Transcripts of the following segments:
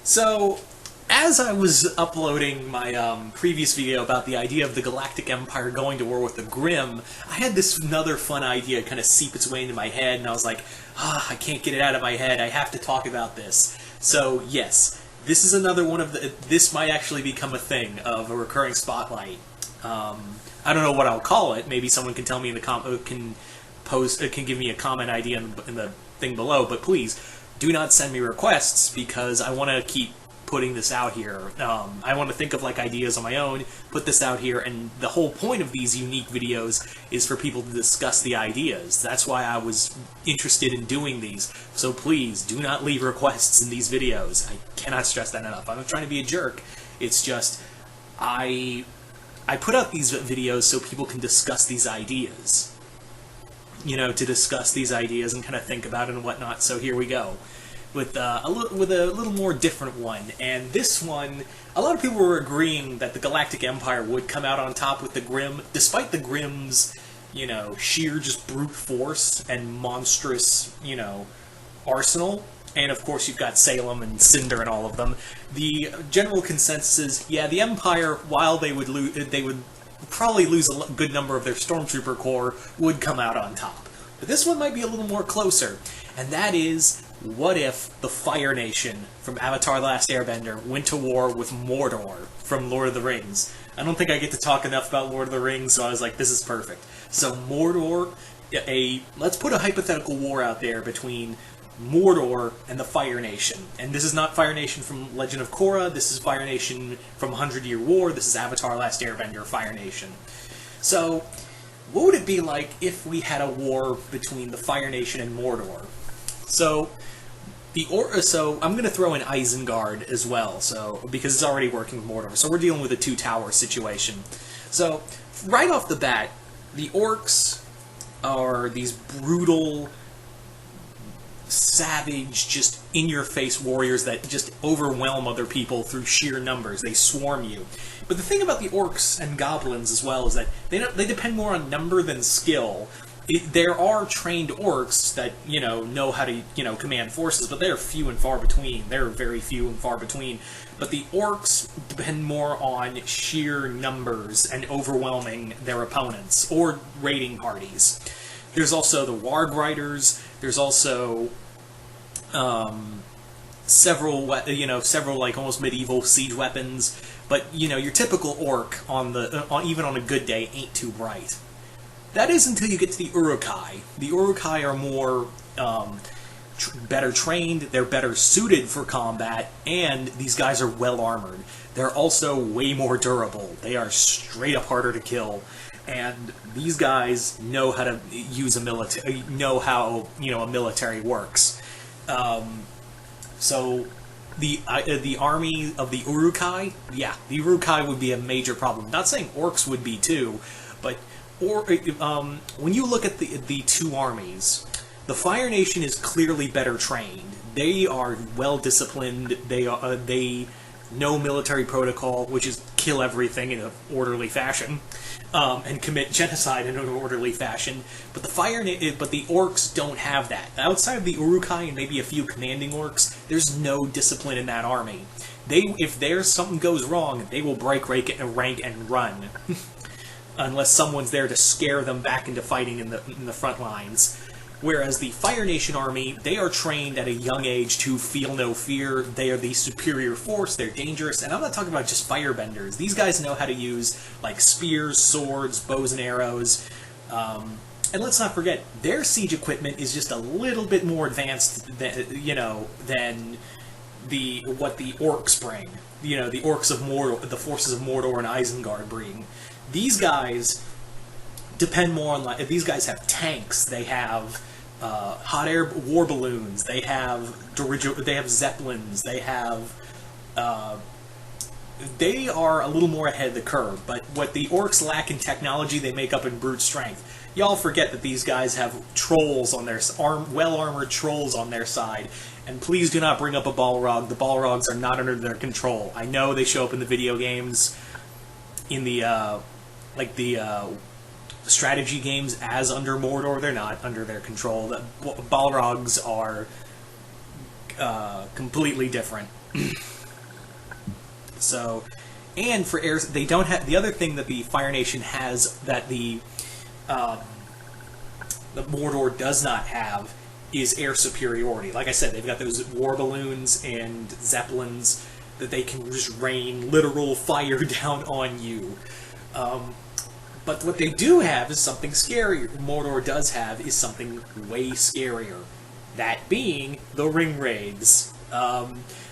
So, as I was uploading my previous video about the idea of the Galactic Empire going to war with the Grimm, I had this another fun idea kind of seep its way into my head, and I was like, I can't get it out of my head, I have to talk about this. So, yes, this is another one of the... This might actually become a thing of a recurring spotlight. I don't know what I'll call it. Maybe someone can tell me in the can give me a comment idea in the thing below, but please, do not send me requests, because I want to keep putting this out here. I want to think of like ideas on my own, put this out here, and the whole point of these unique videos is for people to discuss the ideas. That's why I was interested in doing these. So please, do not leave requests in these videos. I cannot stress that enough. I'm not trying to be a jerk. It's just, I put out these videos so people can discuss these ideas. You know, to discuss these ideas and kind of think about it and whatnot. So here we go, with a little more different one. And this one, a lot of people were agreeing that the Galactic Empire would come out on top with the Grimm, despite the Grimm's, you know, sheer just brute force and monstrous, you know, arsenal. And of course you've got Salem and Cinder and all of them. The general consensus is, yeah, the Empire, while they would probably lose a good number of their Stormtrooper Corps, would come out on top. But this one might be a little more closer, and that is, what if the Fire Nation from Avatar: The Last Airbender went to war with Mordor from Lord of the Rings? I don't think I get to talk enough about Lord of the Rings, so I was like, this is perfect. So Mordor, let's put a hypothetical war out there between Mordor and the Fire Nation. And this is not Fire Nation from Legend of Korra, this is Fire Nation from 100 Year War, this is Avatar: Last Airbender Fire Nation. So, what would it be like if we had a war between the Fire Nation and Mordor? So, I'm going to throw in Isengard as well, because it's already working with Mordor. So we're dealing with a two-tower situation. So, right off the bat, the orcs are these brutal, savage, just in-your-face warriors that just overwhelm other people through sheer numbers. They swarm you. But the thing about the orcs and goblins as well is that they depend more on number than skill. There are trained orcs that, you know how to, command forces, but they're few and far between. They're very few and far between. But the orcs depend more on sheer numbers and overwhelming their opponents, or raiding parties. There's also the Warg Riders. There's also several like almost medieval siege weapons. But your typical orc even on a good day ain't too bright. That is until you get to the Uruk-hai. The Uruk-hai are more better trained. They're better suited for combat, and these guys are well armored. They're also way more durable. They are straight up harder to kill. And these guys know how to use a military, know how a military works. So the army of the Uruk-hai, yeah, the Uruk-hai would be a major problem. Not saying orcs would be too, but when you look at the two armies, the Fire Nation is clearly better trained. They are well disciplined. They know military protocol, which is kill everything in an orderly fashion, and commit genocide in an orderly fashion. But the orcs don't have that. Outside of the Uruk-hai and maybe a few commanding orcs, there's no discipline in that army. If something goes wrong, they will break rank and run, unless someone's there to scare them back into fighting in the front lines. Whereas the Fire Nation army, they are trained at a young age to feel no fear. They are the superior force, they're dangerous, and I'm not talking about just firebenders. These guys know how to use, like, spears, swords, bows and arrows. And let's not forget, their siege equipment is just a little bit more advanced than what the orcs bring. The orcs of Mordor, the forces of Mordor and Isengard bring. These guys depend more on, these guys have tanks, they have hot air war balloons, they have zeppelins, they are a little more ahead of the curve. But what the orcs lack in technology, they make up in brute strength. Y'all forget that these guys have trolls on their well-armored trolls on their side. And please do not bring up a Balrog. The Balrogs are not under their control. I know they show up in the video games, in the strategy games as under Mordor. They're not under their control. The Balrogs are completely different. So, and for air, they don't have the other thing that the Fire Nation has that the Mordor does not have is air superiority. Like I said, they've got those war balloons and zeppelins that they can just rain literal fire down on you. But what they do have is something scarier. Mordor does have is something way scarier. That being the ring wraiths.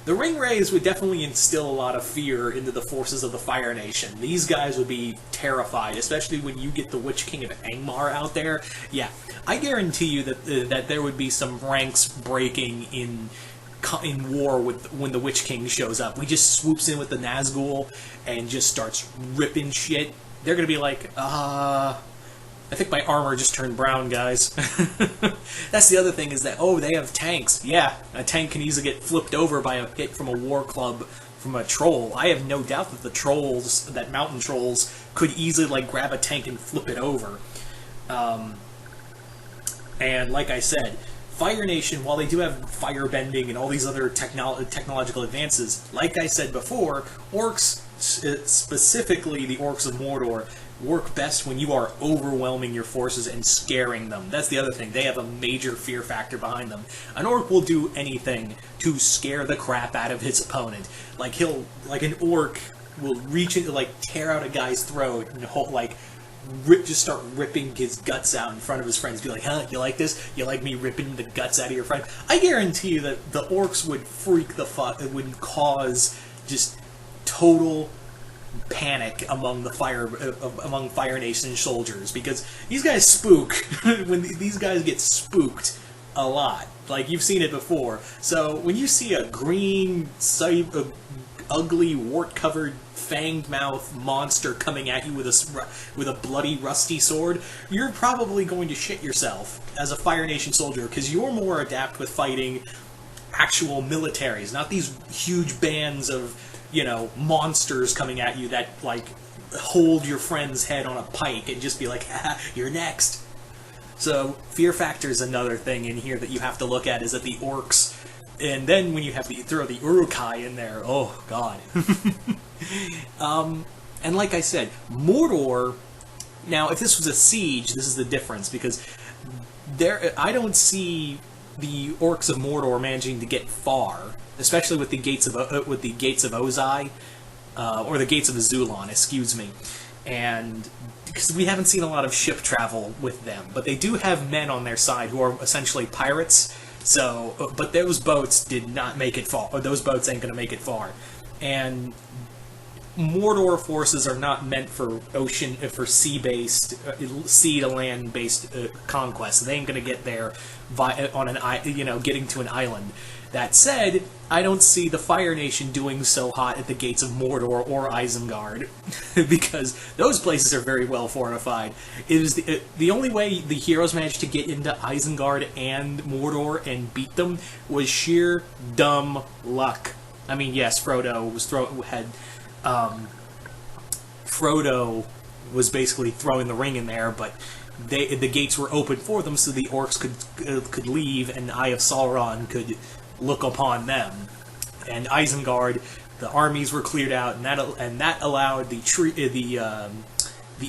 The ring wraiths would definitely instill a lot of fear into the forces of the Fire Nation. These guys would be terrified, especially when you get the Witch King of Angmar out there. Yeah, I guarantee you that there would be some ranks breaking in war with when the Witch King shows up. He just swoops in with the Nazgul and just starts ripping shit. They're gonna be like, I think my armor just turned brown, guys. That's the other thing is that, oh, they have tanks. Yeah, a tank can easily get flipped over by a hit from a war club from a troll. I have no doubt that the trolls, that mountain trolls, could easily like grab a tank and flip it over. And like I said, Fire Nation, while they do have fire bending and all these other technological advances, like I said before, orcs, specifically the orcs of Mordor, work best when you are overwhelming your forces and scaring them. That's the other thing. They have a major fear factor behind them. An orc will do anything to scare the crap out of his opponent. Like an orc will reach into, like, tear out a guy's throat and just start ripping his guts out in front of his friends. Be like, huh, you like this? You like me ripping the guts out of your friend? I guarantee you that the orcs would freak the fuck, it would cause just total panic among the Fire Nation soldiers, because these guys spook. When these guys get spooked a lot, like you've seen it before. So when you see a green, ugly, wart-covered, fanged mouth monster coming at you with a bloody, rusty sword, you're probably going to shit yourself as a Fire Nation soldier, because you're more adept with fighting actual militaries, not these huge bands of, you know, monsters coming at you that, like, hold your friend's head on a pike and just be like, ah, you're next. So, fear factor is another thing in here that you have to look at, is that the orcs, and then when you have to throw the Uruk-hai in there, oh, God. And like I said, Mordor, now, if this was a siege, this is the difference, because I don't see the orcs of Mordor managing to get far, especially with the gates of Ozai, or the gates of Azulon, excuse me, and because we haven't seen a lot of ship travel with them, but they do have men on their side who are essentially pirates. So, but those boats did not make it far. Or those boats ain't gonna make it far, and Mordor forces are not meant for sea-based, sea to land-based conquest. They ain't gonna get there getting to an island. That said, I don't see the Fire Nation doing so hot at the gates of Mordor or Isengard, because those places are very well fortified. It was the only way the heroes managed to get into Isengard and Mordor and beat them was sheer dumb luck. I mean, yes, Frodo was basically throwing the ring in there, but the gates were open for them, so the orcs could leave, and Eye of Sauron could look upon them. And Isengard, the armies were cleared out, and that allowed the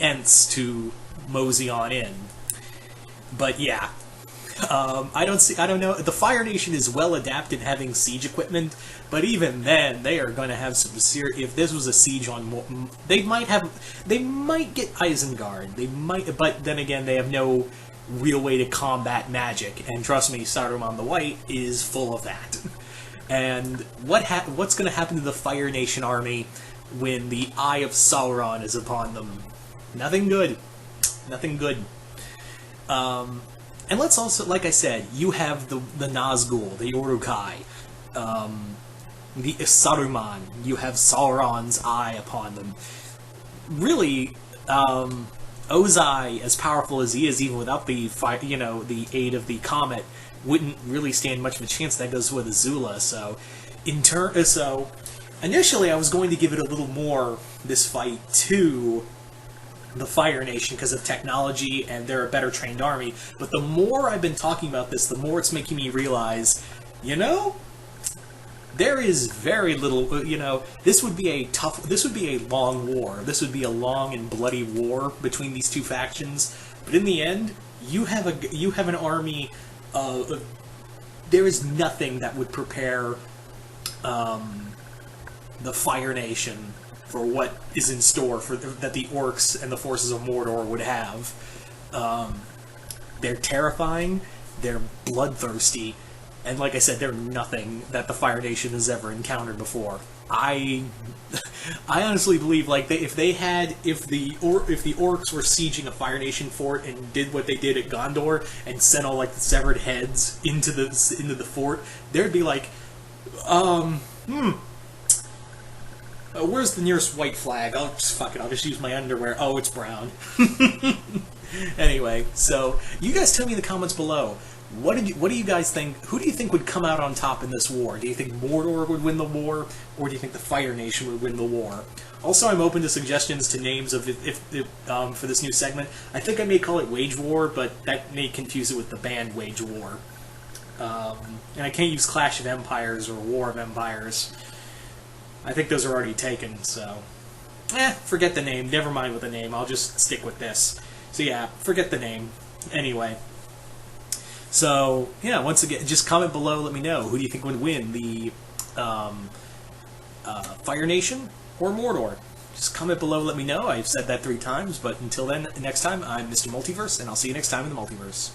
Ents to mosey on in. But yeah, I don't know. The Fire Nation is well adapted having siege equipment, but even then, they are going to have some serious. If this was a siege on, they might get Isengard. They might, but then again, they have no real way to combat magic, and trust me, Saruman the White is full of that. And what's going to happen to the Fire Nation army when the Eye of Sauron is upon them? Nothing good. Nothing good. And let's also, like I said, you have the Nazgul, the Uruk-hai, the Saruman. You have Sauron's eye upon them. Really, Ozai, as powerful as he is, even without the aid of the comet, wouldn't really stand much of a chance. That goes with Azula. So, initially I was going to give it a little more, this fight, to the Fire Nation because of technology and they're a better trained army. But the more I've been talking about this, the more it's making me realize, you know, there is very little, this would be a long war. This would be a long and bloody war between these two factions. But in the end, you have an army. There is nothing that would prepare the Fire Nation for what is in store that the orcs and the forces of Mordor would have. They're terrifying. They're bloodthirsty. And like I said, they're nothing that the Fire Nation has ever encountered before. I honestly believe, like, if the orcs were sieging a Fire Nation fort and did what they did at Gondor and sent all like the severed heads into the fort, there'd be like, where's the nearest white flag? Oh, fuck it, I'll just use my underwear. Oh, it's brown. Anyway, so you guys tell me in the comments below. What do you guys think? Who do you think would come out on top in this war? Do you think Mordor would win the war, or do you think the Fire Nation would win the war? Also, I'm open to suggestions to names of for this new segment. I think I may call it Wage War, but that may confuse it with the band Wage War. And I can't use Clash of Empires or War of Empires. I think those are already taken, so forget the name. Never mind with the name. I'll just stick with this. So yeah, forget the name. Anyway. So, yeah, once again, just comment below, let me know. Who do you think would win, the Fire Nation or Mordor? Just comment below, let me know. I've said that 3 times, but until then, next time, I'm Mr. Multiverse, and I'll see you next time in the Multiverse.